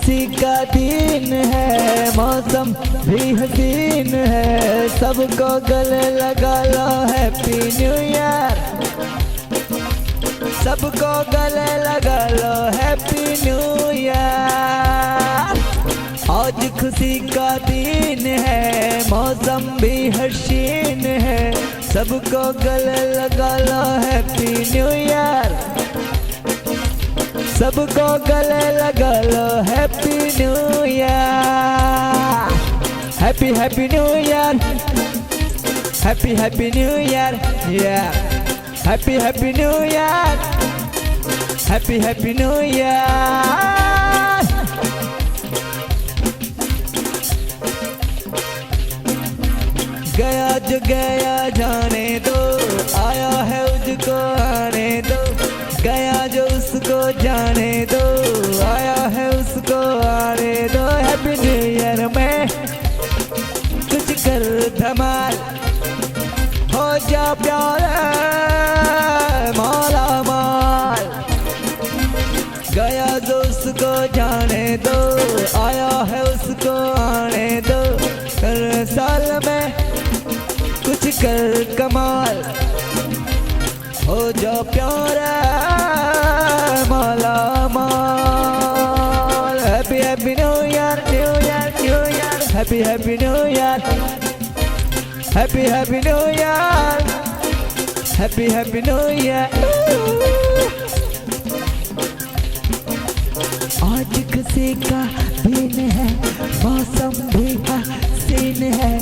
खुशी का दिन है, मौसम भी हसीन है, सबको गले लगा लो हैप्पी न्यू ईयर, सबको गले लगा लो हैप्पी न्यू ईयर। आज खुशी का दिन है, मौसम भी हसीन है, सबको गले लगा लो हैप्पी न्यू ईयर, सबको गले लगा लो happy new year. Happy happy new year, happy happy new year, happy happy new year, happy happy new year. गया जो गया जाने दो, आया है उसको आने दो, गया जो उसको जाने दो, आया है उसको आने दो। हैप्पी न्यू ईयर में कुछ कर धमाल, हो जा प्यार माला माल, गया जो उसको जाने दो, आया है उसको आने दो, हर साल में कुछ कर कमाल, हो जा प्यारा माला माल। Happy happy new year, new year, new year, happy happy new year, happy happy new year, happy happy new year. आज खुशी का दिन है, मौसम भी हसीन है,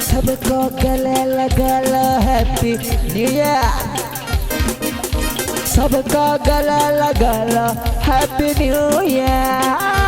सबको गले लगा लो हैप्पी न्यू ईयर, सबको गले लगा लो हैप्पी न्यू ईयर।